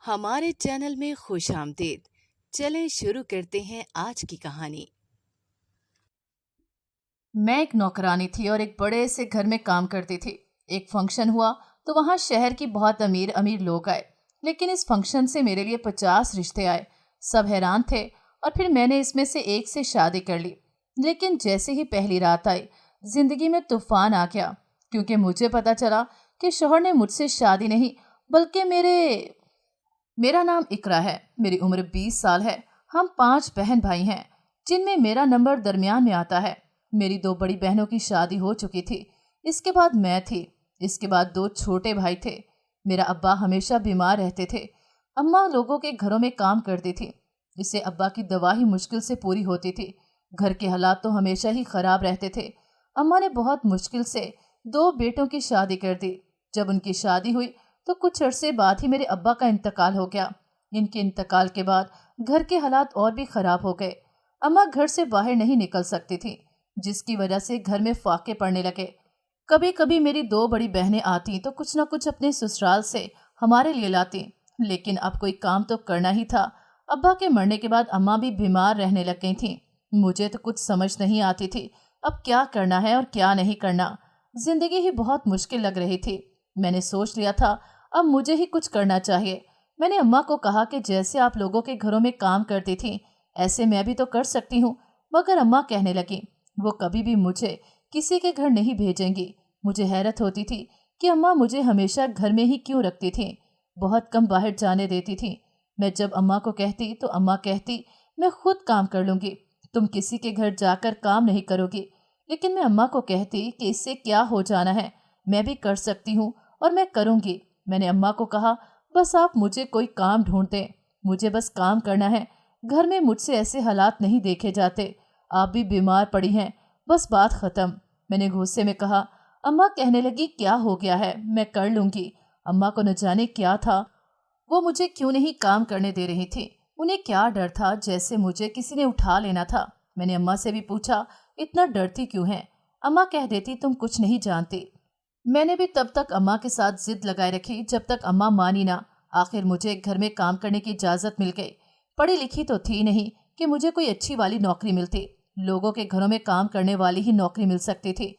ہمارے چینل میں خوش آمدید۔ چلیں شروع کرتے ہیں آج کی کہانی۔ میں ایک نوکرانی تھی اور ایک بڑے سے گھر میں کام کرتی تھی۔ ایک فنکشن ہوا تو وہاں شہر کی بہت امیر امیر لوگ آئے، لیکن اس فنکشن سے میرے لیے 50 رشتے آئے۔ سب حیران تھے اور پھر میں نے اس میں سے ایک سے شادی کر لی۔ لیکن جیسے ہی پہلی رات آئی، زندگی میں طوفان آ گیا، کیونکہ مجھے پتا چلا کہ شوہر نے مجھ سے شادی نہیں بلکہ میرا نام اقرا ہے، میری عمر 20 سال ہے۔ ہم 5 بہن بھائی ہیں، جن میں میرا نمبر درمیان میں آتا ہے۔ میری 2 بڑی بہنوں کی شادی ہو چکی تھی، اس کے بعد میں تھی، اس کے بعد 2 چھوٹے بھائی تھے۔ میرا ابا ہمیشہ بیمار رہتے تھے، اماں لوگوں کے گھروں میں کام کرتی تھی، اس سے ابا کی دوا ہی مشکل سے پوری ہوتی تھی۔ گھر کے حالات تو ہمیشہ ہی خراب رہتے تھے۔ اماں نے بہت مشکل سے 2 بیٹوں کی شادی کر دی۔ جب ان کی شادی ہوئی تو کچھ عرصے بعد ہی میرے ابا کا انتقال ہو گیا۔ ان کے انتقال کے بعد گھر کے حالات اور بھی خراب ہو گئے۔ اماں گھر سے باہر نہیں نکل سکتی تھی، جس کی وجہ سے گھر میں فاقے پڑنے لگے۔ کبھی کبھی میری 2 بڑی بہنیں آتی تو کچھ نہ کچھ اپنے سسرال سے ہمارے لیے لاتی، لیکن اب کوئی کام تو کرنا ہی تھا۔ ابا کے مرنے کے بعد اماں بھی بیمار رہنے لگ گئی تھیں۔ مجھے تو کچھ سمجھ نہیں آتی تھی اب کیا کرنا ہے اور کیا نہیں کرنا۔ زندگی ہی بہت مشکل لگ رہی تھی۔ میں نے سوچ لیا تھا اب مجھے ہی کچھ کرنا چاہیے۔ میں نے اماں کو کہا کہ جیسے آپ لوگوں کے گھروں میں کام کرتی تھیں ایسے میں بھی تو کر سکتی ہوں، مگر اماں کہنے لگی وہ کبھی بھی مجھے کسی کے گھر نہیں بھیجیں گی۔ مجھے حیرت ہوتی تھی کہ اماں مجھے ہمیشہ گھر میں ہی کیوں رکھتی تھیں، بہت کم باہر جانے دیتی تھیں۔ میں جب اماں کو کہتی تو اماں کہتی میں خود کام کر لوں گی، تم کسی کے گھر جا کر کام نہیں کرو گی۔ لیکن میں اماں کو کہتی کہ اس سے کیا ہو جانا ہے، میں بھی کر سکتی ہوں اور میں کروں گی۔ میں نے اماں کو کہا بس آپ مجھے کوئی کام ڈھونڈ دیں، مجھے بس کام کرنا ہے، گھر میں مجھ سے ایسے حالات نہیں دیکھے جاتے، آپ بھی بیمار پڑی ہیں، بس بات ختم۔ میں نے غصے میں کہا۔ اماں کہنے لگی کیا ہو گیا ہے، میں کر لوں گی۔ اماں کو نہ جانے کیا تھا، وہ مجھے کیوں نہیں کام کرنے دے رہی تھی، انہیں کیا ڈر تھا جیسے مجھے کسی نے اٹھا لینا تھا۔ میں نے اماں سے بھی پوچھا اتنا ڈرتی کیوں ہیں؟ اماں کہہ دیتی تم کچھ نہیں جانتی۔ میں نے بھی تب تک اماں کے ساتھ ضد لگائے رکھی جب تک اماں مانی نہ۔ آخر مجھے گھر میں کام کرنے کی اجازت مل گئی۔ پڑھی لکھی تو تھی نہیں کہ مجھے کوئی اچھی والی نوکری ملتی، لوگوں کے گھروں میں کام کرنے والی ہی نوکری مل سکتی تھی۔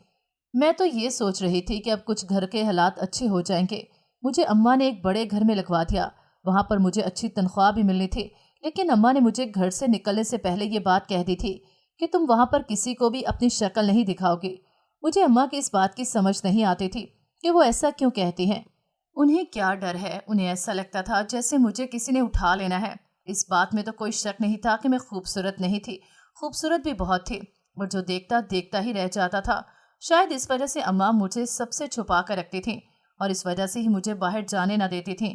میں تو یہ سوچ رہی تھی کہ اب کچھ گھر کے حالات اچھے ہو جائیں گے۔ مجھے اماں نے ایک بڑے گھر میں لگوا دیا، وہاں پر مجھے اچھی تنخواہ بھی ملنی تھی، لیکن اماں نے مجھے گھر سے نکلنے سے پہلے یہ بات کہہ دی تھی کہ تم وہاں پر کسی کو بھی اپنی شکل نہیں دکھاؤ گی۔ مجھے اماں کی اس بات کی سمجھ نہیں آتی تھی کہ وہ ایسا کیوں کہتی ہیں، انہیں کیا ڈر ہے؟ انہیں ایسا لگتا تھا جیسے مجھے کسی نے اٹھا لینا ہے۔ اس بات میں تو کوئی شک نہیں تھا کہ میں خوبصورت نہیں تھی، خوبصورت بھی بہت تھی، اور جو دیکھتا دیکھتا ہی رہ جاتا تھا۔ شاید اس وجہ سے اماں مجھے سب سے چھپا کر رکھتی تھیں اور اس وجہ سے ہی مجھے باہر جانے نہ دیتی تھیں۔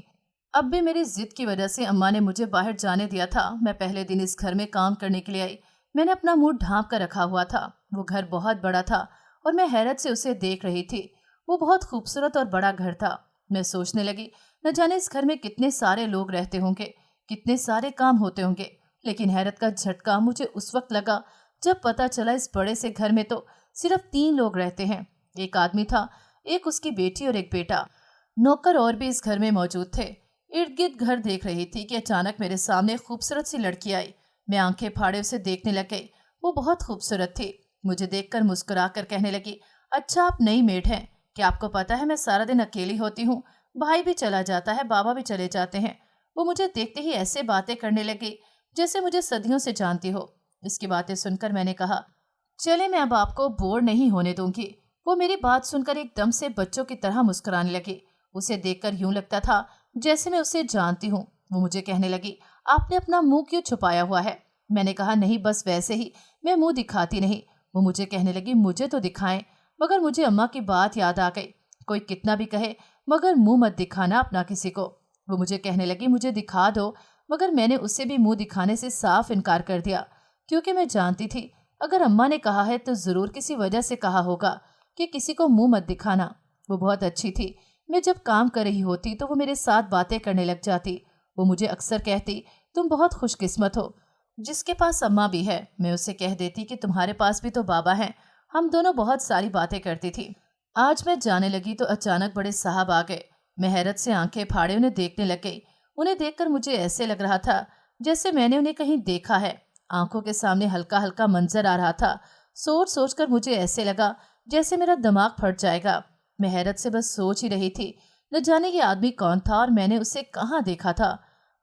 اب بھی میری ضد کی وجہ سے اماں نے مجھے باہر جانے دیا تھا۔ میں پہلے دن اس گھر میں کام کرنے کے لیے آئی، میں نے اپنا منہ ڈھانپ کر رکھا ہوا تھا۔ وہ گھر بہت بڑا تھا اور میں حیرت سے اسے دیکھ رہی تھی۔ وہ بہت خوبصورت اور بڑا گھر تھا۔ میں سوچنے لگی نہ جانے اس گھر میں کتنے سارے لوگ رہتے ہوں گے، کتنے سارے کام ہوتے ہوں گے۔ لیکن حیرت کا جھٹکا مجھے اس وقت لگا جب پتا چلا اس بڑے سے گھر میں تو صرف 3 لوگ رہتے ہیں، ایک آدمی تھا، ایک اس کی بیٹی اور ایک بیٹا۔ نوکر اور بھی اس گھر میں موجود تھے۔ ارد گرد گھر دیکھ رہی تھی کہ اچانک میرے سامنے خوبصورت سی لڑکی آئی۔ میں آنکھیں پھاڑے اسے دیکھنے لگ گئی۔ وہ بہت خوبصورت تھی، مجھے دیکھ کر مسکرا کر کہنے لگی اچھا آپ نئی میڈ ہیں، کیا آپ کو پتا ہے میں سارا دن اکیلی ہوتی ہوں، بھائی بھی چلا جاتا ہے، بابا بھی چلے جاتے ہیں۔ وہ مجھے دیکھتے ہی ایسے باتیں کرنے لگی جیسے مجھے صدیوں سے جانتی ہو۔ اس کی باتیں سن کر میں نے کہا چلے میں اب آپ کو بور نہیں ہونے دوں گی۔ وہ میری بات سن کر ایک دم سے بچوں کی طرح مسکرانے لگی۔ اسے دیکھ کر یوں لگتا تھا جیسے میں اسے جانتی ہوں۔ وہ مجھے کہنے لگی آپ نے اپنا منہ کیوں چھپایا ہوا ہے؟ میں نے کہا نہیں بس ویسے ہی، میں منہ دکھاتی نہیں۔ وہ مجھے کہنے لگی مجھے تو دکھائیں، مگر مجھے اماں کی بات یاد آ گئی، کوئی کتنا بھی کہے مگر منہ مت دکھانا اپنا کسی کو۔ وہ مجھے کہنے لگی مجھے دکھا دو، مگر میں نے اسے بھی منہ دکھانے سے صاف انکار کر دیا، کیونکہ میں جانتی تھی اگر اماں نے کہا ہے تو ضرور کسی وجہ سے کہا ہوگا کہ کسی کو منہ مت دکھانا۔ وہ بہت اچھی تھی، میں جب کام کر رہی ہوتی تو وہ میرے ساتھ باتیں کرنے لگ جاتی۔ وہ مجھے اکثر کہتی تم بہت خوش قسمت ہو جس کے پاس اماں بھی ہے۔ میں اسے کہہ دیتی کہ تمہارے پاس بھی تو بابا ہیں۔ ہم دونوں بہت ساری باتیں کرتی تھی۔ آج میں جانے لگی تو اچانک بڑے صاحب آ گئے۔ میں حیرت سے آنکھیں پھاڑے انہیں دیکھنے لگ گئی۔ उन्हें देखकर मुझे ऐसे लग रहा था जैसे मैंने उन्हें कहीं देखा है। आंखों के सामने हल्का हल्का मंजर आ रहा था। सोच सोच कर मुझे ऐसे लगा जैसे मेरा दिमाग फट जाएगा। मैं हैरत से बस सोच ही रही थी, न जाने ये आदमी कौन था और मैंने उसे कहाँ देखा था।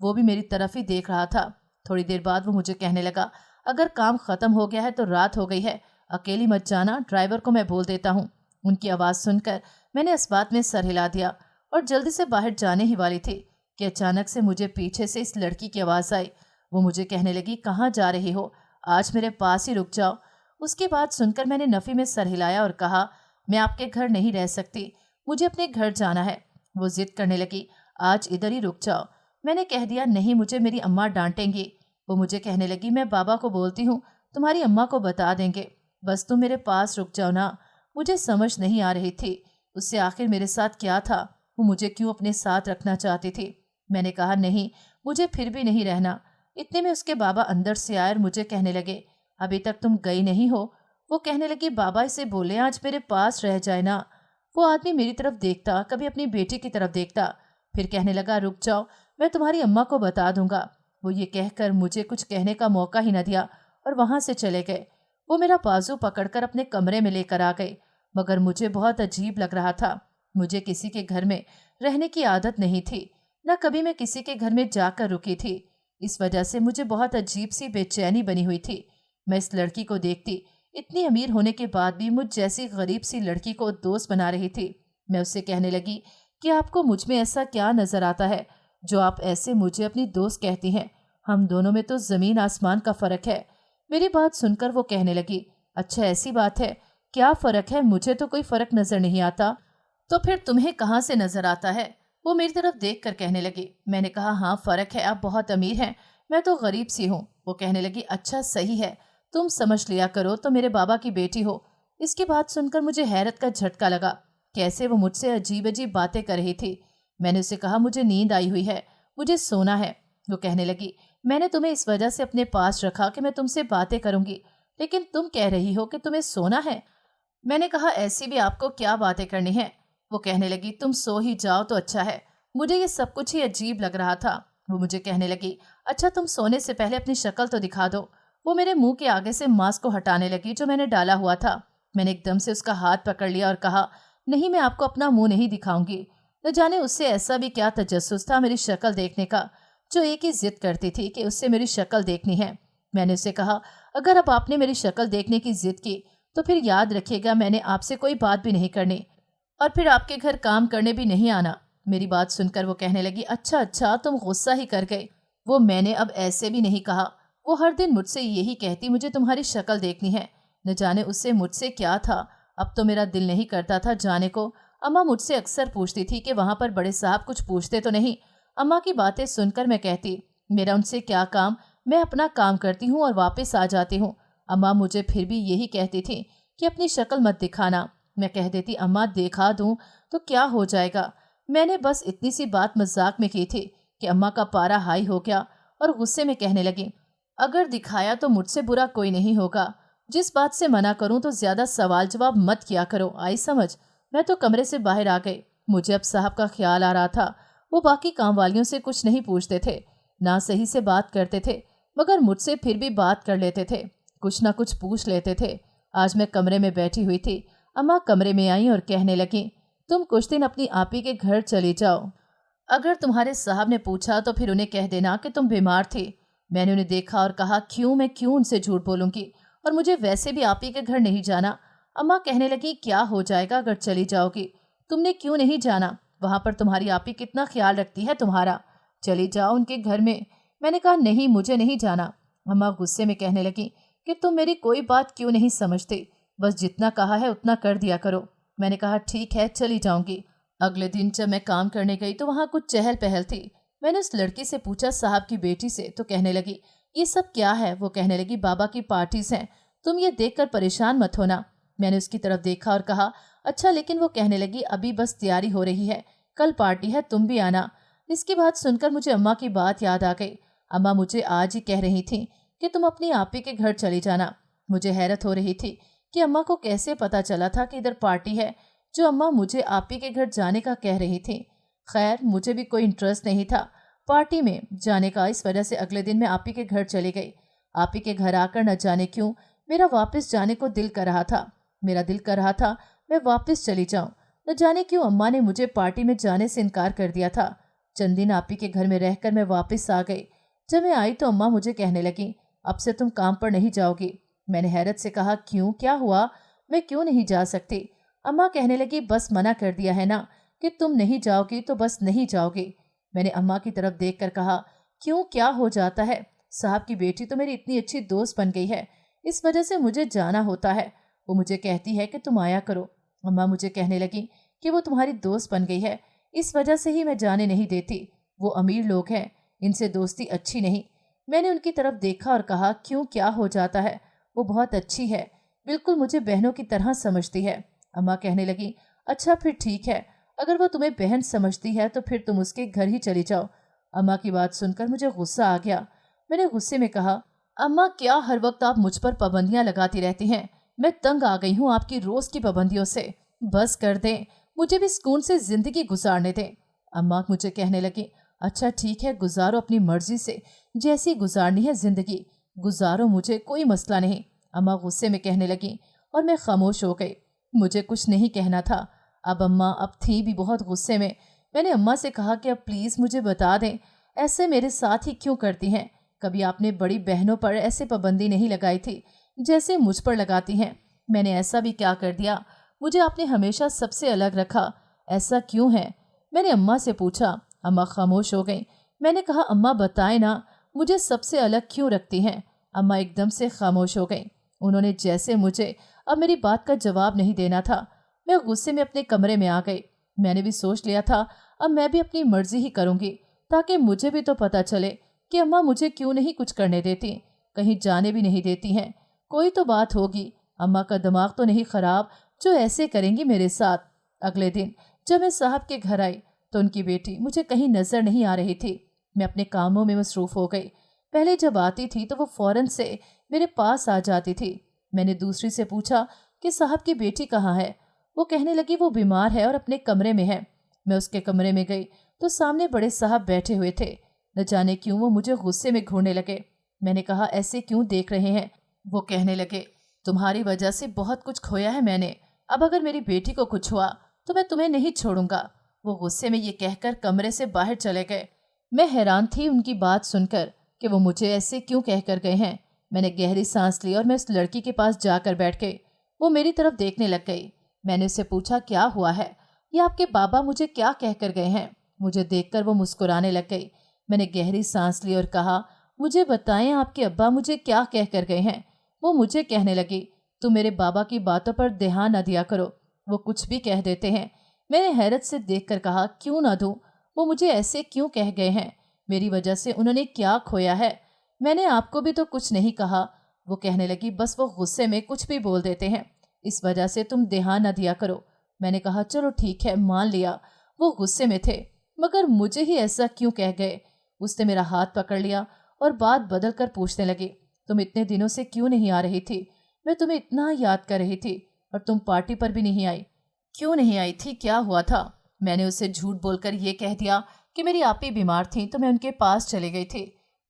वो भी मेरी तरफ ही देख रहा था। थोड़ी देर बाद वो मुझे कहने लगा, अगर काम खत्म हो गया है तो रात हो गई है, अकेली मत जाना, ड्राइवर को मैं बोल देता हूँ। उनकी आवाज़ सुनकर मैंने इस बात में सर हिला दिया और जल्दी से बाहर जाने ही वाली थी कि अचानक से मुझे पीछे से इस लड़की की आवाज़ आई। वो मुझे कहने लगी, कहाँ जा रही हो, आज मेरे पास ही रुक जाओ। उसकी बात सुनकर मैंने नफ़ी में सर हिलाया और कहा, मैं आपके घर नहीं रह सकती, मुझे अपने घर जाना है। वो जिद करने लगी, आज इधर ही रुक जाओ। मैंने कह दिया, नहीं, मुझे मेरी अम्मा डांटेंगी। वो मुझे कहने लगी, मैं बाबा को बोलती हूँ, तुम्हारी अम्मा को बता देंगे, बस तुम मेरे पास रुक जाओ ना। मुझे समझ नहीं आ रही थी उससे आखिर मेरे साथ क्या था, वो मुझे क्यों अपने साथ रखना चाहती थी। मैंने कहा, नहीं, मुझे फिर भी नहीं रहना। इतने में उसके बाबा अंदर से आए और मुझे कहने लगे, अभी तक तुम गई नहीं हो। वो कहने लगी, बाबा इसे बोले आज मेरे पास रह जाए ना। वो आदमी मेरी तरफ देखता, कभी अपनी बेटी की तरफ देखता, फिर कहने लगा, रुक जाओ, मैं तुम्हारी अम्मा को बता दूंगा। वो ये कहकर मुझे कुछ कहने का मौका ही न दिया और वहां से चले गए। वो मेरा बाजू पकड़कर अपने कमरे में लेकर आ गए, मगर मुझे बहुत अजीब लग रहा था। मुझे किसी के घर में रहने की आदत नहीं थी, न कभी मैं किसी के घर में जाकर रुकी थी। इस वजह से मुझे बहुत अजीब सी बेचैनी बनी हुई थी। मैं इस लड़की को देखती, इतनी अमीर होने के बाद भी मुझ जैसी गरीब सी लड़की को दोस्त बना रही थी। मैं उससे कहने लगी कि आपको मुझ में ऐसा क्या नजर आता है जो आप ऐसे मुझे अपनी दोस्त कहती हैं? हम दोनों में तो जमीन आसमान का फर्क है। मेरी बात सुनकर वो कहने लगी, अच्छा ऐसी बात है, क्या फर्क है? मुझे तो कोई फर्क नजर नहीं आता। तो फिर तुम्हें कहाँ से नजर आता है? वो मेरी तरफ देख कर कहने लगी। मैंने कहा, हाँ फर्क है, आप बहुत अमीर हैं, मैं तो गरीब सी हूँ। वो कहने लगी, अच्छा सही है, तुम समझ लिया करो, तो मेरे बाबा की बेटी हो। इसकी बात सुनकर मुझे हैरत का झटका लगा, कैसे वो मुझसे अजीब अजीब बातें कर रही थी। मैंने उसे कहा, मुझे नींद आई हुई है, मुझे सोना है। वो कहने लगी, मैंने तुम्हें इस वजह से अपने पास रखा कि मैं तुमसे बातें करूंगी, लेकिन तुम कह रही हो कि तुम्हें सोना है। मैंने कहा, ऐसी भी आपको क्या बातें करनी है? वो कहने लगी, तुम सो ही जाओ तो अच्छा है, मुझे ये सब कुछ ही अजीब लग रहा था। वो मुझे कहने लगी, अच्छा तुम सोने से पहले अपनी शक्ल तो दिखा दो। वो मेरे मुंह के आगे से मास्क को हटाने लगी जो मैंने डाला हुआ था। मैंने एकदम से उसका हाथ पकड़ लिया और कहा, नहीं, मैं आपको अपना मुंह नहीं दिखाऊंगी। न जाने उससे ऐसा भी क्या तजस्सुस था मेरी शक्ल देखने का, जो एक ही जिद करती थी कि उससे मेरी शक्ल देखनी है। मैंने उससे कहा, अगर अब आपने मेरी शक्ल देखने की जिद की तो फिर याद रखिएगा, मैंने आपसे कोई बात भी नहीं करनी और फिर आपके घर काम करने भी नहीं आना। मेरी बात सुनकर वो कहने लगी, अच्छा अच्छा, तुम गुस्सा ही कर गए। वो मैंने अब ऐसे भी नहीं कहा, वो हर दिन मुझसे यही कहती, मुझे तुम्हारी शक्ल देखनी है। न जाने उससे मुझसे क्या था, अब तो मेरा दिल नहीं करता था जाने को। अम्मा मुझसे अक्सर पूछती थी कि वहाँ पर बड़े साहब कुछ पूछते तो नहीं। अम्मा की बातें सुनकर मैं कहती, मेरा उनसे क्या काम, मैं अपना काम करती हूँ और वापस आ जाती हूँ। अम्मा मुझे फिर भी यही कहती थी कि अपनी शक्ल मत दिखाना। मैं कह देती, अम्मा दिखा दूँ तो क्या हो जाएगा? मैंने बस इतनी सी बात मजाक में की थी कि अम्मा का पारा हाई हो गया और गुस्से में कहने लगी, अगर दिखाया तो मुझसे बुरा कोई नहीं होगा, जिस बात से मना करूं तो ज्यादा सवाल जवाब मत किया करो, आई समझ? मैं तो कमरे से बाहर आ गई। मुझे अब साहब का ख्याल आ रहा था। वो बाकी काम वालियों से कुछ नहीं पूछते थे, ना सही से बात करते थे, मगर मुझसे फिर भी बात कर लेते थे, कुछ ना कुछ पूछ लेते थे। आज मैं कमरे में बैठी हुई थी, अम्मा कमरे में आई और कहने लगी, तुम कुछ दिन अपनी आपी के घर चली जाओ। अगर तुम्हारे साहब ने पूछा तो फिर उन्हें कह देना कि तुम बीमार थी। मैंने उन्हें देखा और कहा, मैं क्यों उनसे झूठ बोलूंगी, और मुझे वैसे भी आपी के घर नहीं जाना। अम्मा कहने लगी, क्या हो जाएगा अगर चली जाओगी? तुमने क्यों नहीं जाना? वहां पर तुम्हारी आपी कितना ख्याल रखती है तुम्हारा, चली जाओ उनके घर में। मैंने कहा, नहीं, मुझे नहीं जाना। अम्मा गुस्से में कहने लगी कि तुम मेरी कोई बात क्यों नहीं समझती, बस जितना कहा है उतना कर दिया करो। मैंने कहा, ठीक है, चली जाऊंगी। अगले दिन जब मैं काम करने गई तो वहाँ कुछ चहल पहल थी। मैंने उस लड़की से पूछा, साहब की बेटी से, तो कहने लगी, ये सब क्या है? वो कहने लगी, बाबा की पार्टीज हैं, तुम ये देखकर परेशान मत होना। मैंने उसकी तरफ देखा और कहा, अच्छा, लेकिन वो कहने लगी, अभी बस तैयारी हो रही है, कल पार्टी है, तुम भी आना। इसकी बात सुनकर मुझे अम्मा की बात याद आ गई। अम्मा मुझे आज ही कह रही थी कि तुम अपनी आपी के घर चली जाना। मुझे हैरत हो रही थी कि अम्मा को कैसे पता चला था कि इधर पार्टी है जो अम्मा मुझे आपी के घर जाने का कह रही थी। खैर, मुझे भी कोई इंटरेस्ट नहीं था, पार्टी में जाने का। इस वजह से अगले दिन मैं आपी के घर चली गई। आपी के घर आकर न जाने क्यों मेरा वापस जाने को दिल कर रहा था। मेरा दिल कर रहा था मैं वापस चली जाऊं। न जाने क्यों अम्मा ने मुझे पार्टी में जाने से इनकार कर दिया था। चंद दिन आपी के घर में रहकर मैं वापस आ गई। जब मैं आई तो अम्मा मुझे कहने लगी, अब से तुम काम पर नहीं जाओगी। मैंने हैरत से कहा, क्यों, क्या हुआ, मैं क्यों नहीं जा सकती? अम्मा कहने लगी, बस मना कर दिया है ना कि तुम नहीं जाओगी तो बस नहीं जाओगी। मैंने अम्मा की तरफ देखकर कहा, क्यों, क्या हो जाता है? साहब की बेटी तो मेरी इतनी अच्छी दोस्त बन गई है, इस वजह से मुझे जाना होता है। वो मुझे कहती है कि तुम आया करो। अम्मा मुझे कहने लगी कि वो तुम्हारी दोस्त बन गई है, इस वजह से ही मैं जाने नहीं देती। वो अमीर लोग हैं, इनसे दोस्ती अच्छी नहीं। मैंने उनकी तरफ देखा और कहा, क्यों, क्या हो जाता है? वो बहुत अच्छी है, बिल्कुल मुझे बहनों की तरह समझती है। अम्मा कहने लगी, अच्छा फिर ठीक है, अगर वो तुम्हें बहन समझती है तो फिर तुम उसके घर ही चली जाओ। अम्मा की बात सुनकर मुझे गुस्सा आ गया। मैंने गुस्से में कहा, अम्मा क्या हर वक्त आप मुझ पर पाबंदियां लगाती रहती हैं? मैं तंग आ गई हूँ आपकी रोज की पाबंदियों से। बस कर दें, मुझे भी सुकून से जिंदगी गुजारने दें। अम्मा मुझे कहने लगी, अच्छा ठीक है, गुजारो अपनी मर्जी से, जैसी गुजारनी है जिंदगी गुजारो, मुझे कोई मसला नहीं। अम्मा गुस्से में कहने लगी और मैं खामोश हो गई। मुझे कुछ नहीं कहना था। अब अम्मा अब थी भी बहुत गुस्से में। मैंने अम्मा से कहा कि अब प्लीज़ मुझे बता दें, ऐसे मेरे साथ ही क्यों करती हैं? कभी आपने बड़ी बहनों पर ऐसे पाबंदी नहीं लगाई थी जैसे मुझ पर लगाती हैं। मैंने ऐसा भी क्या कर दिया? मुझे आपने हमेशा सबसे अलग रखा, ऐसा क्यों है? मैंने अम्मा से पूछा। अम्मा खामोश हो गई। मैंने कहा, अम्मा बताएं ना, मुझे सबसे अलग क्यों रखती हैं? अम्मा एकदम से खामोश हो गई। उन्होंने जैसे मुझे अब मेरी बात का जवाब नहीं देना था। मैं गुस्से में अपने कमरे में आ गई। मैंने भी सोच लिया था अब मैं भी अपनी मर्जी ही करूंगी, ताकि मुझे भी तो पता चले कि अम्मा मुझे क्यों नहीं कुछ करने देती, कहीं जाने भी नहीं देती हैं। कोई तो बात होगी, अम्मा का दिमाग तो नहीं खराब जो ऐसे करेंगी मेरे साथ। अगले दिन जब मैं साहब के घर आई तो उनकी बेटी मुझे कहीं नजर नहीं आ रही थी। मैं अपने कामों में मसरूफ हो गई। पहले जब आती थी तो वो फौरन से मेरे पास आ जाती थी। मैंने दूसरी से पूछा कि साहब की बेटी कहाँ है? वो कहने लगी वो बीमार है और अपने कमरे में है। मैं उसके कमरे में गई तो सामने बड़े साहब बैठे हुए थे। न जाने क्यों वो मुझे गुस्से में घूरने लगे। मैंने कहा, ऐसे क्यों देख रहे हैं? वो कहने लगे, तुम्हारी वजह से बहुत कुछ खोया है मैंने, अब अगर मेरी बेटी को कुछ हुआ तो मैं तुम्हें नहीं छोड़ूंगा। वो गुस्से में ये कहकर कमरे से बाहर चले गए। मैं हैरान थी उनकी बात सुनकर कि वो मुझे ऐसे क्यों कहकर गए हैं। मैंने गहरी सांस ली और मैं उस लड़की के पास जाकर बैठ गई। वो मेरी तरफ देखने लग गई। मैंने उससे पूछा, क्या हुआ है? ये आपके बाबा मुझे क्या कहकर गए हैं? मुझे देखकर वो मुस्कुराने लग गई। मैंने गहरी सांस ली और कहा, मुझे बताएं आपके अब्बा मुझे क्या कहकर गए हैं? वो मुझे कहने लगी, तुम मेरे बाबा की बातों पर ध्यान न दिया करो, वो कुछ भी कह देते हैं। मैंने हैरत से देखकर कहा, क्यों ना दूं? वो मुझे ऐसे क्यों कह गए हैं? मेरी वजह से उन्होंने क्या खोया है? मैंने आपको भी तो कुछ नहीं कहा। वो कहने लगी, बस वो गुस्से में कुछ भी बोल देते हैं, इस वजह से तुम ध्यान न दिया करो। मैंने कहा, चलो ठीक है, मान लिया वो गुस्से में थे, मगर मुझे ही ऐसा क्यों कह गए? उसने मेरा हाथ पकड़ लिया और बात बदल कर पूछने लगी, तुम इतने दिनों से क्यों नहीं आ रही थी? मैं तुम्हें इतना याद कर रही थी और तुम पार्टी पर भी नहीं आई। क्यों नहीं आई थी? क्या हुआ था? मैंने उसे झूठ बोलकर ये कह दिया कि मेरी आपी बीमार थी तो मैं उनके पास चली गई थी।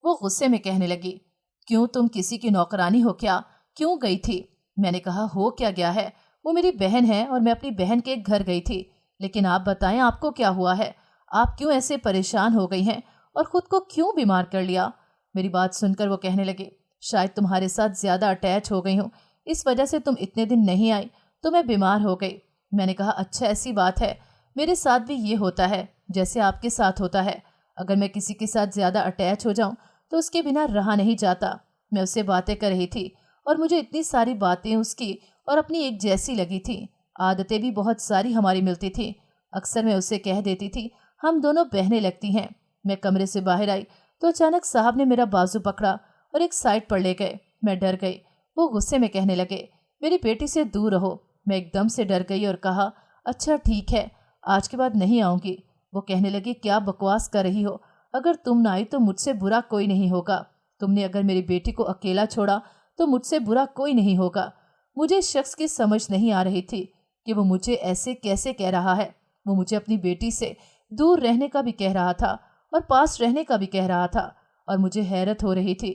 वो गुस्से में कहने लगी, क्यों, तुम किसी की नौकरानी हो क्या? क्यों गई थी? मैंने कहा, हो क्या गया है? वो मेरी बहन है और मैं अपनी बहन के घर गई थी। लेकिन आप बताएं, आपको क्या हुआ है? आप क्यों ऐसे परेशान हो गई हैं और खुद को क्यों बीमार कर लिया? मेरी बात सुनकर वो कहने लगी, शायद तुम्हारे साथ ज्यादा अटैच हो गई हूँ, इस वजह से तुम इतने दिन नहीं आई तो मैं बीमार हो गई। मैंने कहा, अच्छा ऐसी बात है, मेरे साथ भी ये होता है जैसे आपके साथ होता है। अगर मैं किसी के साथ ज्यादा अटैच हो जाऊं तो उसके बिना रहा नहीं जाता। मैं उससे बातें कर रही थी और मुझे इतनी सारी बातें उसकी और अपनी एक जैसी लगी थी। आदतें भी बहुत सारी हमारी मिलती थी। अक्सर मैं उससे कह देती थी, हम दोनों बहनें लगती हैं। मैं कमरे से बाहर आई तो अचानक साहब ने मेरा बाजू पकड़ा और एक साइड पर ले गए। मैं डर गई। वो गुस्से में कहने लगे, मेरी बेटी से दूर रहो। मैं एकदम से डर गई और कहा, अच्छा ठीक है, आज के बाद नहीं आऊँगी। वो कहने लगी, क्या बकवास कर रही हो? अगर तुम ना आई तो मुझसे बुरा कोई नहीं होगा। तुमने अगर मेरी बेटी को अकेला छोड़ा तो मुझसे बुरा कोई नहीं होगा। मुझे इस शख्स की समझ नहीं आ रही थी कि वो मुझे ऐसे कैसे कह रहा है। वो मुझे अपनी बेटी से दूर रहने का भी कह रहा था और पास रहने का भी कह रहा था, और मुझे हैरत हो रही थी।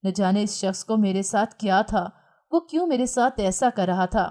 न जाने इस शख्स को मेरे साथ क्या था, वो क्यों मेरे साथ ऐसा कर रहा था।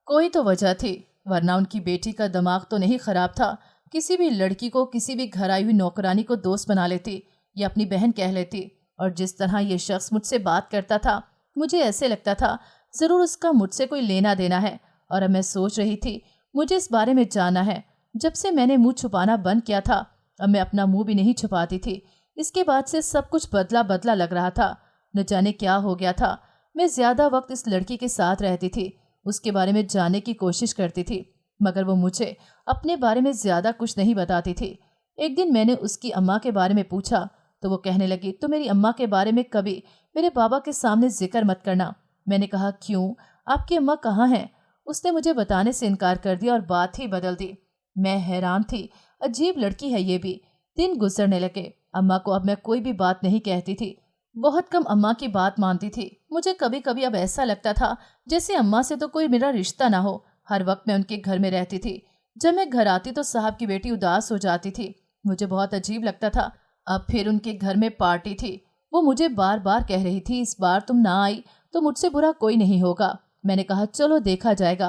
कोई तो वजह थी, वरना उनकी बेटी का दिमाग तो नहीं खराब था। किसी भी लड़की को किसी भी घर आई हुई नौकरानी को दोस्त बना लेती या अपनी बहन कह लेती। और जिस तरह ये शख्स मुझसे बात करता था, मुझे ऐसे लगता था ज़रूर उसका मुझसे कोई लेना देना है। और अब मैं सोच रही थी मुझे इस बारे में जानना है। जब से मैंने मुंह छुपाना बंद किया था, अब मैं अपना मुंह भी नहीं छुपाती थी। इसके बाद से सब कुछ बदला बदला लग रहा था। न जाने क्या हो गया था। मैं ज़्यादा वक्त इस लड़की के साथ रहती थी, उसके बारे में जानने की कोशिश करती थी, मगर वो मुझे अपने बारे में ज़्यादा कुछ नहीं बताती थी। एक दिन मैंने उसकी अम्मा के बारे में पूछा तो वो कहने लगी, तो मेरी अम्मा के बारे में कभी मेरे बाबा के सामने जिक्र मत करना। मैंने कहा, क्यों, आपकी अम्मा कहाँ हैं? उसने मुझे बताने से इनकार कर दिया और बात ही बदल दी। मैं हैरान थी, अजीब लड़की है ये भी। दिन गुजरने लगे, अम्मा को अब मैं कोई भी बात नहीं कहती थी, बहुत कम अम्मा की बात मानती थी। मुझे कभी कभी अब ऐसा लगता था जैसे अम्मा से तो कोई मेरा रिश्ता ना हो। हर वक्त मैं उनके घर में रहती थी। जब मैं घर आती तो साहब की बेटी उदास हो जाती थी, मुझे बहुत अजीब लगता था। अब फिर उनके घर में पार्टी थी, वो मुझे बार बार कह रही थी, इस बार तुम ना आई तो मुझसे बुरा कोई नहीं होगा। मैंने कहा, चलो देखा जाएगा।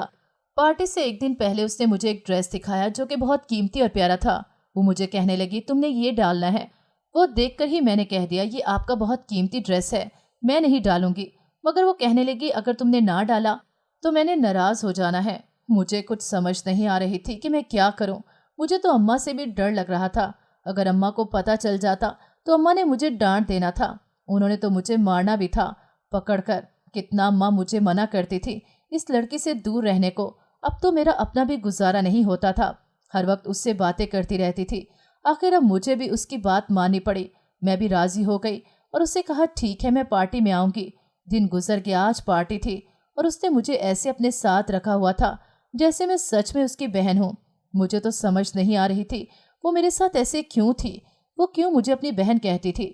पार्टी से एक दिन पहले उसने मुझे एक ड्रेस दिखाया जो कि बहुत कीमती और प्यारा था। वो मुझे कहने लगी, तुमने ये डालना है। वो देखकर ही मैंने कह दिया, ये आपका बहुत कीमती ड्रेस है, मैं नहीं डालूंगी। मगर वो कहने लगी, अगर तुमने ना डाला तो मैंने नाराज हो जाना है। मुझे कुछ समझ नहीं आ रही थी कि मैं क्या करूं। मुझे तो अम्मा से भी डर लग रहा था। अगर अम्मा को पता चल जाता तो अम्मा ने मुझे डांट देना था। उन्होंने तो मुझे मारना भी था पकड़कर। कितना अम्मा मुझे मना करती थी इस लड़की से दूर रहने को। अब तो मेरा अपना भी गुजारा नहीं होता था, हर वक्त उससे बातें करती रहती थी। आखिर अब मुझे भी उसकी बात माननी पड़ी। मैं भी राजी हो गई और उससे कहा, ठीक है, मैं पार्टी में आऊंगी। दिन गुजर गया, आज पार्टी थी और उसने मुझे ऐसे अपने साथ रखा हुआ था जैसे मैं सच में उसकी बहन हूँ। मुझे तो समझ नहीं आ रही थी वो मेरे साथ ऐसे क्यों थी, वो क्यों मुझे अपनी बहन कहती थी।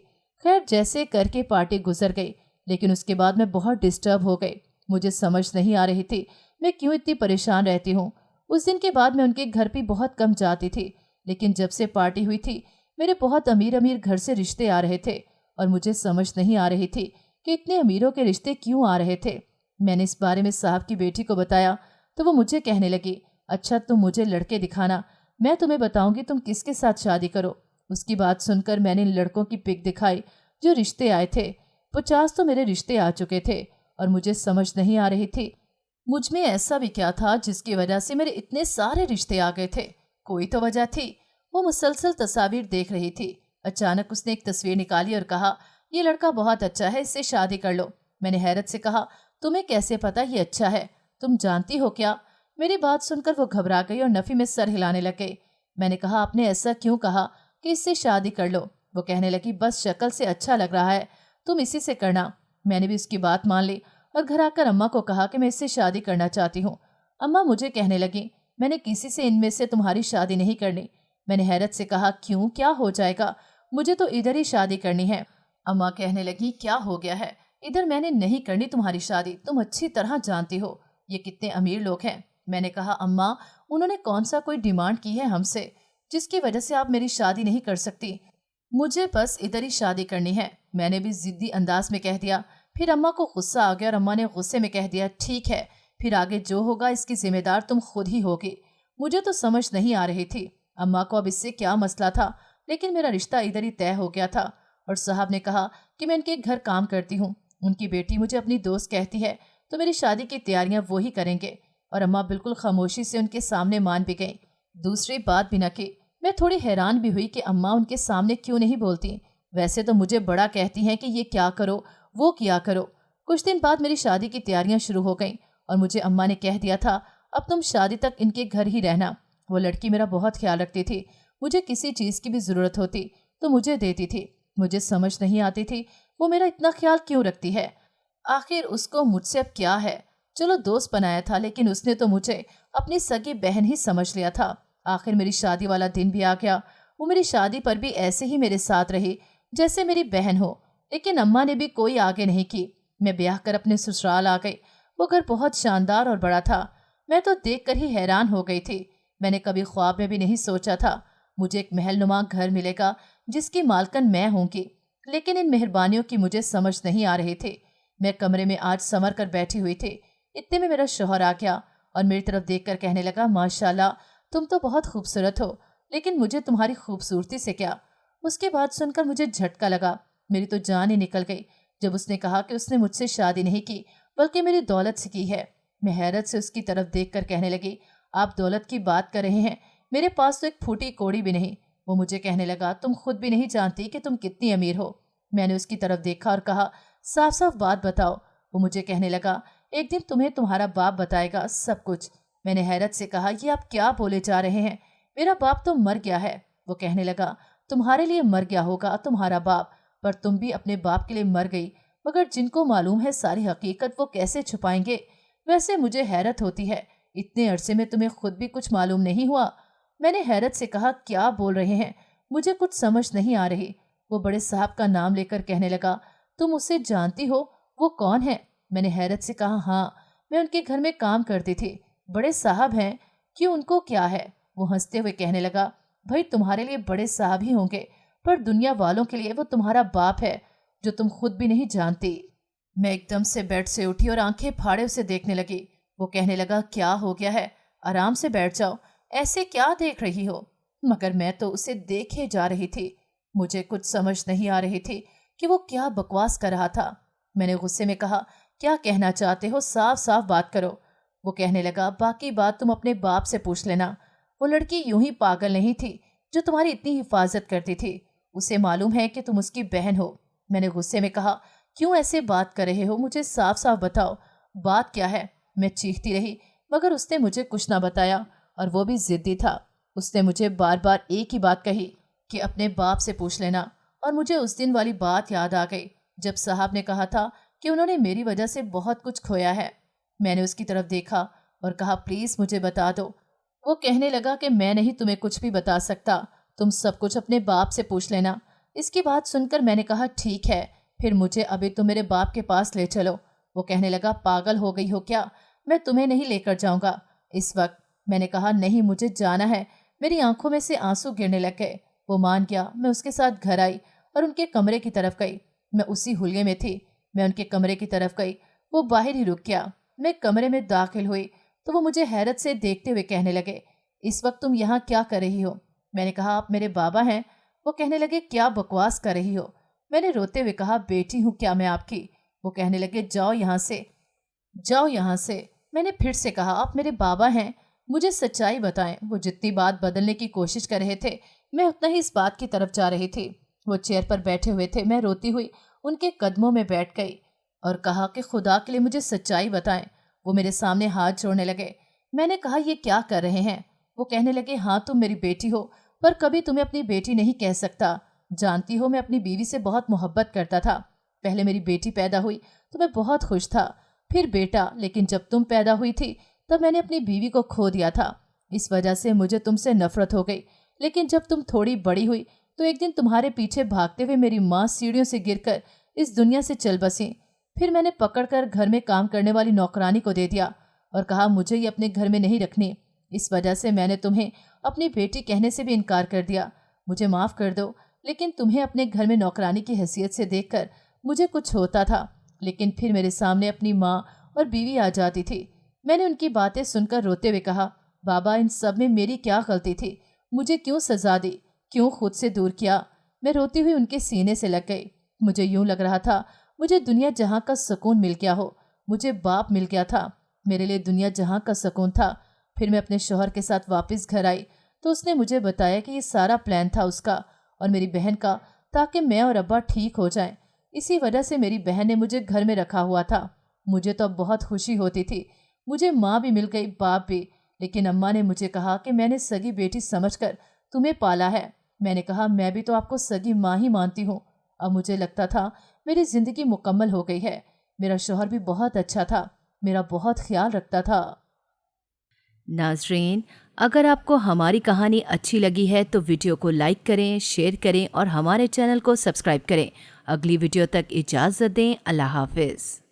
खैर, जैसे करके पार्टी गुजर गई, लेकिन उसके बाद मैं बहुत डिस्टर्ब हो गई। मुझे समझ नहीं आ रही थी मैं क्यों इतनी परेशान रहती हूँ। उस दिन के बाद मैं उनके घर भी बहुत कम जाती थी, लेकिन जब से पार्टी हुई थी मेरे बहुत अमीर अमीर घर से रिश्ते आ रहे थे और मुझे समझ नहीं आ रही थी कि इतने अमीरों के रिश्ते क्यों आ रहे थे। मैंने इस बारे में साहब की बेटी को बताया तो वो मुझे कहने लगी, अच्छा तुम मुझे लड़के दिखाना, मैं तुम्हें बताऊंगी तुम किसके साथ शादी करो। उसकी बात सुनकर मैंने इन लड़कों की पिक दिखाई जो रिश्ते आए थे। 50 तो मेरे रिश्ते आ चुके थे और मुझे समझ नहीं आ रही थी मुझ में ऐसा भी क्या था जिसकी वजह से मेरे इतने सारे रिश्ते आ गए थे। कोई तो वजह थी। वो मुसलसल तस्वीर देख रही थी। अचानक उसने एक तस्वीर निकाली और कहा, ये लड़का बहुत अच्छा है, इससे शादी कर लो। मैंने हैरत से कहा, तुम्हें कैसे पता ये अच्छा है, तुम जानती हो क्या? मेरी बात सुनकर वो घबरा गई और नफी में सर हिलाने लग गई। मैंने कहा, आपने ऐसा क्यों कहा कि इससे शादी कर लो? वो कहने लगी, बस शक्ल से अच्छा लग रहा है, तुम इसी से करना। मैंने भी उसकी बात मान ली और घर आकर अम्मा को कहा कि मैं इससे शादी करना चाहती हूँ। अम्मा मुझे कहने लगी, मैंने किसी से इनमें से तुम्हारी शादी नहीं करनी। मैंने हैरत से कहा, क्यों, क्या हो जाएगा? मुझे तो इधर ही शादी करनी है। अम्मा कहने लगी, क्या हो गया है, इधर मैंने नहीं करनी तुम्हारी शादी, तुम अच्छी तरह जानती हो ये कितने अमीर लोग हैं। मैंने कहा, अम्मा उन्होंने कौन सा कोई डिमांड की है हमसे जिसकी वजह से आप मेरी शादी नहीं कर सकती? मुझे बस इधर ही शादी करनी है, मैंने भी जिद्दी अंदाज में कह दिया। फिर अम्मा को गुस्सा आ गया और अम्मा ने गुस्से में कह दिया, ठीक है, फिर आगे जो होगा इसकी जिम्मेदार तुम खुद ही होगी। मुझे तो समझ नहीं आ रही थी अम्मा को अब इससे क्या मसला था, लेकिन मेरा रिश्ता इधर ही तय हो गया था। और साहब ने कहा कि मैं इनके घर काम करती हूँ, उनकी बेटी मुझे अपनी दोस्त कहती है तो मेरी शादी की तैयारियां वो ही करेंगे। और अम्मा बिल्कुल खामोशी से उनके सामने मान भी गई, दूसरी बात भी न की। मैं थोड़ी हैरान भी हुई कि अम्मा उनके सामने क्यों नहीं बोलती। वैसे तो मुझे बड़ा कहती हैं कि ये क्या करो वो किया करो। कुछ दिन बाद मेरी शादी की तैयारियां शुरू हो गईं और मुझे अम्मा ने कह दिया था, अब तुम शादी तक इनके घर ही रहना। वो लड़की मेरा बहुत ख्याल रखती थी, मुझे किसी चीज़ की भी ज़रूरत होती तो मुझे देती थी। मुझे समझ नहीं आती थी वो मेरा इतना ख्याल क्यों रखती है। आखिर उसको मुझसे अब क्या है? चलो दोस्त बनाया था, लेकिन उसने तो मुझे अपनी सगी बहन ही समझ लिया था। आखिर मेरी शादी वाला दिन भी आ गया। वो मेरी शादी पर भी ऐसे ही मेरे साथ रही जैसे मेरी बहन हो, लेकिन अम्मा ने भी कोई आगे नहीं की। मैं ब्याह कर अपने ससुराल आ गई। वो घर बहुत शानदार और बड़ा था, मैं तो देखकर ही हैरान हो गई थी। मैंने कभी ख्वाब में भी नहीं सोचा था मुझे एक महल नुमा घर मिलेगा जिसकी मालकन मैं होंगी, लेकिन इन मेहरबानियों की मुझे समझ नहीं आ रही थी। मैं कमरे में आज संवर कर बैठी हुई थी। इतने में मेरा शौहर आ गया और मेरी तरफ देखकर कहने लगा, माशाल्लाह तुम तो बहुत खूबसूरत हो, लेकिन मुझे तुम्हारी खूबसूरती से क्या। उसके बाद सुनकर मुझे झटका लगा, मेरी तो जान ही निकल गई जब उसने कहा कि उसने मुझसे शादी नहीं की बल्कि मेरी दौलत से की है। मैं हैरत से उसकी तरफ देखकर कहने लगी, आप दौलत की बात कर रहे हैं, मेरे पास तो एक फूटी कौड़ी भी नहीं। वो मुझे कहने लगा, तुम खुद भी नहीं जानती कि तुम कितनी अमीर हो। मैंने उसकी तरफ देखा और कहा, साफ साफ बात बताओ। वो मुझे कहने लगा, एक दिन तुम्हें तुम्हारा बाप बताएगा सब कुछ। मैंने हैरत से कहा, ये आप क्या बोले जा रहे हैं, मेरा बाप तो मर गया है। वो कहने लगा, तुम्हारे लिए मर गया होगा तुम्हारा बाप, पर तुम भी अपने बाप के लिए मर गई, मगर जिनको मालूम है सारी हकीकत वो कैसे छुपाएंगे। वैसे मुझे हैरत होती है, इतने अरसे में तुम्हें खुद भी कुछ मालूम नहीं हुआ। मैंने हैरत से कहा, क्या बोल रहे हैं, मुझे कुछ समझ नहीं आ रही। वो बड़े साहब का नाम लेकर कहने लगा, तुम उसे जानती हो, वो कौन है। मैंने हैरत से कहा, हाँ मैं उनके घर में काम करती थी। बड़े साहब हैं, क्यों उनको क्या है। वो हंसते हुए कहने लगा, भाई तुम्हारे लिए बड़े साहब ही होंगे, पर दुनिया वालों के लिए वो तुम्हारा बाप है जो तुम खुद भी नहीं जानती। मैं एकदम से बेड से उठी और आंखें फाड़े उसे देखने लगी। वो कहने लगा, क्या हो गया है, आराम से बैठ जाओ, ऐसे क्या देख रही हो। मगर मैं तो उसे देखे जा रही थी। मुझे कुछ समझ नहीं आ रही थी कि वो क्या बकवास कर रहा था। मैंने गुस्से में कहा, क्या कहना चाहते हो, साफ साफ बात करो। वो कहने लगा, बाकी बात तुम अपने बाप से पूछ लेना। वो लड़की यूं ही पागल नहीं थी जो तुम्हारी इतनी हिफाजत करती थी, उसे मालूम है कि तुम उसकी बहन हो। मैंने गुस्से में कहा, क्यों ऐसे बात कर रहे हो, मुझे साफ साफ बताओ, बात क्या है। मैं चीखती रही, मगर उसने मुझे कुछ ना बताया, और वो भी जिद्दी था। उसने मुझे बार बार एक ही बात कही कि अपने बाप से पूछ लेना। और मुझे उस दिन वाली बात याद आ गई जब साहब ने कहा था कि उन्होंने मेरी वजह से बहुत कुछ खोया है। मैंने उसकी तरफ देखा और कहा, प्लीज़ मुझे बता दो। वो कहने लगा कि मैं नहीं तुम्हें कुछ भी बता सकता, तुम सब कुछ अपने बाप से पूछ लेना। इसकी बात सुनकर मैंने कहा, ठीक है, फिर मुझे अभी तुम मेरे बाप के पास ले चलो। वो कहने लगा, पागल हो गई हो क्या, मैं तुम्हें नहीं लेकर जाऊंगा इस वक्त। मैंने कहा, नहीं मुझे जाना है। मेरी आंखों में से आंसू गिरने लग गए। वो मान गया। मैं उसके साथ घर आई और उनके कमरे की तरफ गई। मैं उसी हुलिये में थी। मैं उनके कमरे की तरफ गई, वो बाहर ही रुक गया। मैं कमरे में दाखिल हुई तो वो मुझे हैरत से देखते हुए कहने लगे, इस वक्त तुम यहाँ क्या कर रही हो। मैंने कहा, आप मेरे बाबा हैं। वो कहने लगे, क्या बकवास कर रही हो। मैंने रोते हुए कहा, बेटी हूँ क्या मैं आपकी। वो कहने लगे, जाओ यहाँ से, जाओ यहाँ से। मैंने फिर से कहा, आप मेरे बाबा हैं, मुझे सच्चाई बताएं। वो जितनी बात बदलने की कोशिश कर रहे थे, मैं उतना ही इस बात की तरफ जा रही थी। वो चेयर पर बैठे हुए थे। मैं रोती हुई उनके कदमों में बैठ गई और कहा कि खुदा के लिए मुझे सच्चाई बताएं। वो मेरे सामने हाथ जोड़ने लगे। मैंने कहा, ये क्या कर रहे हैं। वो कहने लगे, हाँ तुम मेरी बेटी हो, पर कभी तुम्हें अपनी बेटी नहीं कह सकता। जानती हो, मैं अपनी बीवी से बहुत मोहब्बत करता था। पहले मेरी बेटी पैदा हुई तो मैं बहुत खुश था, फिर बेटा, लेकिन जब तुम पैदा हुई थी तब मैंने अपनी बीवी को खो दिया था। इस वजह से मुझे तुमसे नफरत हो गई। लेकिन जब तुम थोड़ी बड़ी हुई तो एक दिन तुम्हारे पीछे भागते हुए मेरी माँ सीढ़ियों से गिरकर इस दुनिया से चल बसी। फिर मैंने पकड़कर घर में काम करने वाली नौकरानी को दे दिया और कहा, मुझे ये अपने घर में नहीं रखनी। इस वजह से मैंने तुम्हें अपनी बेटी कहने से भी इनकार कर दिया। मुझे माफ़ कर दो, लेकिन तुम्हें अपने घर में नौकरानी की हैसियत से देखकर मुझे कुछ होता था। लेकिन फिर मेरे सामने अपनी माँ और बीवी आ जाती थी। मैंने उनकी बातें सुनकर रोते हुए कहा, बाबा इन सब में मेरी क्या गलती थी, मुझे क्यों सजा दी, क्यों खुद से दूर किया। मैं रोती हुई उनके सीने से लग गई। मुझे यूं लग रहा था मुझे दुनिया जहाँ का सुकून मिल गया हो, मुझे बाप मिल गया था। मेरे लिए दुनिया जहाँ का सुकून था। फिर मैं अपने शौहर के साथ वापस घर आई तो उसने मुझे बताया कि ये सारा प्लान था उसका और मेरी बहन का, ताकि मैं और अब्बा ठीक हो जाएं। इसी वजह से मेरी बहन ने मुझे घर में रखा हुआ था। मुझे तो अब बहुत खुशी होती थी। मुझे माँ भी मिल गई, बाप भी। लेकिन अम्मा ने मुझे कहा कि मैंने सगी बेटी समझकर तुम्हें पाला है। मैंने कहा, मैं भी तो आपको सगी माँ ही मानती हूँ। अब मुझे लगता था मेरी ज़िंदगी मुकम्मल हो गई है। मेरा शौहर भी बहुत अच्छा था, मेरा बहुत ख्याल रखता था। नाज़रीन, अगर आपको हमारी कहानी अच्छी लगी है तो वीडियो को लाइक करें, शेयर करें और हमारे चैनल को सब्सक्राइब करें। अगली वीडियो तक इजाज़त दें। अल्लाह हाफ़िज़।